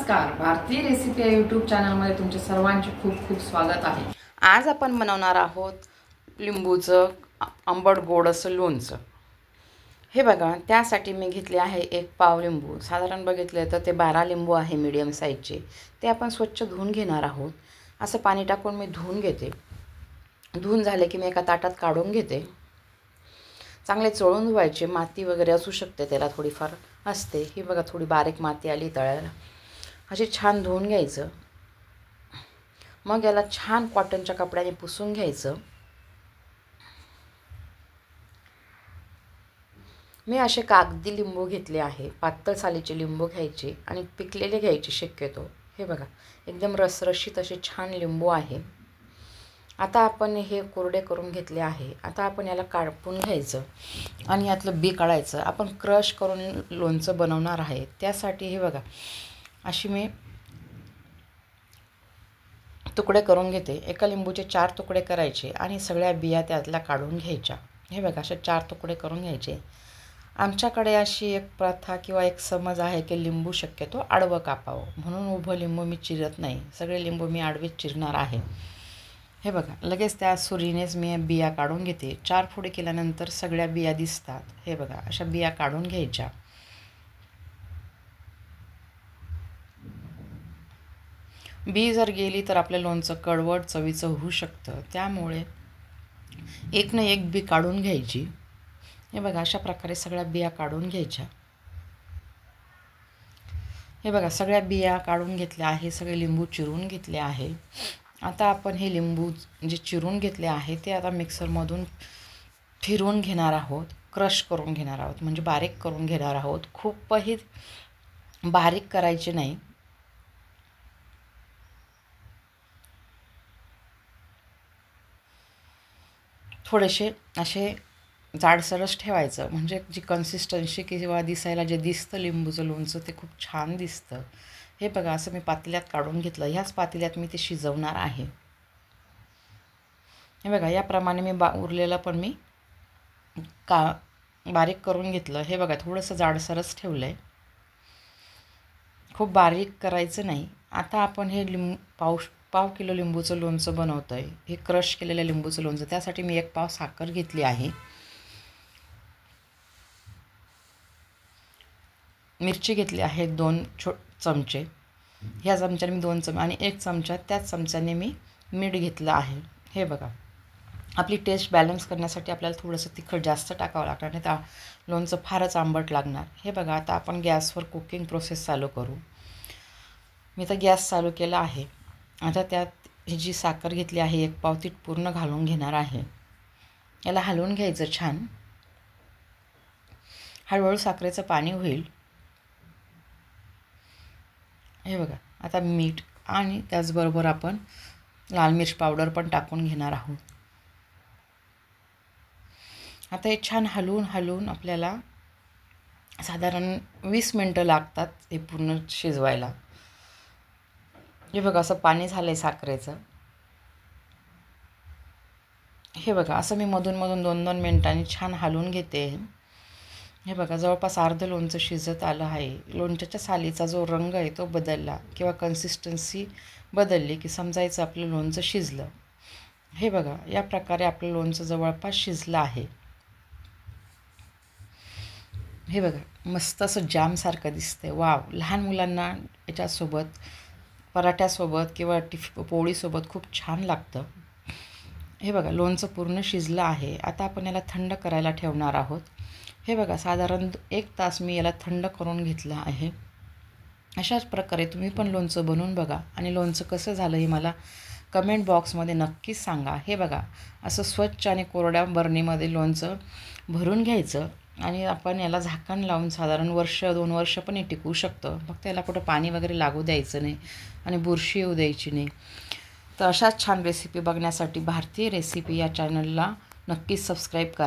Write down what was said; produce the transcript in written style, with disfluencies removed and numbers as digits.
नमस्कार, भारतीय रेसिपी या यूट्यूब चॅनलमध्ये तुमचे सर्वांचे खूप खूप स्वागत आहे। आज आपण बनवणार आहोत लिंबूचं आंबट गोड असं लोणचं। हे बघा, त्यासाठी मी घेतले आहे 1 पाव लिंबू। साधारण बघितले तर ते 12 लिंबू आहे मीडियम साईजचे। ते आपण स्वच्छ धुवून घेणार आहोत। असं पाणी टाकून मी धुवून घेते। धुवून झाले की मी एका ताटात काढून घेते। चांगले चोळून धुवायचे, माती वगैरे असू शकते त्याला, थोडीफार असते। ही बघा, थोडी बारीक माती आली तळ्याला। असे छान धुवून घ्यायचं। मग याला छान कॉटनच्या कपड्याने पुसून घ्यायचं। मी असे कागदी लिंबू घेतले आहे। पातळ सालीचे लिंबू घ्यायचे आणि पिकलेले घ्यायचे शक्यतो। हे बघा, एकदम रसरशीत असे छान लिंबू आहे। आता आपण हे कोरडे करून घेतले आहे। आता आपण याला कापून घ्यायचं आणि यातलं बी काढायचं। आपण क्रश करून लोणचं बनवणार आहे। त्यासाठी हे बघा, अशी मी तुकडे करून घेते। एका लिंबूचे 4 तुकडे करायचे आणि सगळ्या बिया त्यातल्या काढून घ्यायच्या। हे बघा, असे 4 तुकडे करून घ्यायचे। आमच्याकडे अशी एक प्रथा किंवा एक समज आहे की लिंबू शक्यतो आडवं कापावं, म्हणून उभं लिंबू मी चिरत नाही। सगळे लिंबू मी आडवेच चिरणार आहे। हे बघा, लगेच त्या सुरीनेच मी बिया काढून घेते। 4 फोडी केल्यानंतर सगळ्या बिया दिसतात। हे बघा, अशा बिया काढून घ्यायच्या। बी जर गेली तर आपलं लोणचं कडवट चवीचं होऊ शकतं। त्यामुळे एक ना एक बी काढून घ्यायची। हे बघा, अशा प्रकारे सगळ्या बिया काढून घ्यायच्या। हे बघा, सगळ्या बिया काढून घेतल्या आहे। सगळे लिंबू चिरून घेतले आहे। आता आपण हे लिंबू जे चिरून घेतले आहे ते आता मिक्सरमधून फिरवून घेणार आहोत। क्रश करून घेणार आहोत, म्हणजे बारीक करून घेणार आहोत। खूपही बारीक करायचे नाही। थोडेसे असे जाडसरच ठेवायचं, म्हणजे जी कन्सिस्टन्सी किंवा दिसायला जे दिसतं लिंबूचं लोणचं ते खूप छान दिसतं। हे बघा, असं मी पातेल्यात काढून घेतलं। ह्याच पातेल्यात मी ते शिजवणार आहे। हे बघा, याप्रमाणे मी उरलेलं पण मी बारीक करून घेतलं। हे बघा, थोडंसं जाडसरच ठेवलं आहे, खूप बारीक करायचं नाही। आता आपण हे पाव किलो लिंबूचं लोणचं बनवतो आहे। हे क्रश केलेलं लिंबूचं लोणचं, त्यासाठी मी 1 पाव साखर घेतली आहे। मिरची घेतली आहे 2 चमचे। ह्या चमच्याने मी 2 चमचे आणि 1 चमचा त्याच चमच्याने मी मीठ घेतलं आहे। हे बघा, आपली टेस्ट बॅलन्स करण्यासाठी आपल्याला थोडंसं तिखट जास्त टाकावं लागणार, नाही तर लोणचं फारच आंबट लागणार। हे बघा, आता आपण गॅसवर कुकिंग प्रोसेस चालू करू। मी तर गॅस चालू केला आहे। आता त्यात ही जी साखर घेतली आहे 1 पाव, ती पूर्ण घालून घेणार आहे। याला हलवून घ्यायचं छान। हळूहळू साखरेचं पाणी होईल। हे बघा, आता मीठ आणि त्याचबरोबर आपण लाल मिर्च पावडर पण टाकून घेणार आहोत। आता हे छान हलवून आपल्याला साधारण 20 मिनटं लागतात हे पूर्ण शिजवायला। हे बघा, असं पाणी झालं आहे साखरेचं। हे बघा, असं मी मधून 2-2 मिनटांनी छान हलवून घेते। हे बघा, जवळपास अर्ध लोणचं शिजत आलं आहे। लोणच्याच्या सालीचा जो रंग आहे तो बदलला किंवा कन्सिस्टन्सी बदलली की समजायचं आपलं लोणचं शिजलं। हे बघा, या प्रकारे आपलं लोणचं जवळपास शिजलं आहे। हे बघा, मस्त असं जामसारखं दिसतंय। वाव, लहान मुलांना याच्यासोबत पराठ्यासोबत किंवा पोळीसोबत खूप छान लागतं। हे बघा, लोणचं पूर्ण शिजलं आहे। आता आपण याला थंड करायला ठेवणार आहोत। हे बघा, साधारण 1 तास मी याला थंड करून घेतलं आहे। अशाच प्रकारे तुम्ही पण लोणचं बनवून बघा आणि लोणचं कसं झालं हे मला कमेंट बॉक्समध्ये नक्कीच सांगा। हे बघा, असं स्वच्छ आणि कोरड्या बरणीमध्ये लोणचं भरून घ्यायचं आणि आपण याला झाकण लावून साधारण 1-2 वर्ष पण हे टिकू शकतं। फक्त याला कुठं पाणी वगैरे लागू द्यायचं नाही आणि बुरशी येऊ द्यायची नाही। तर अशाच छान रेसिपी बघण्यासाठी भारतीय रेसिपी या चॅनलला नक्कीच सबस्क्राईब करा।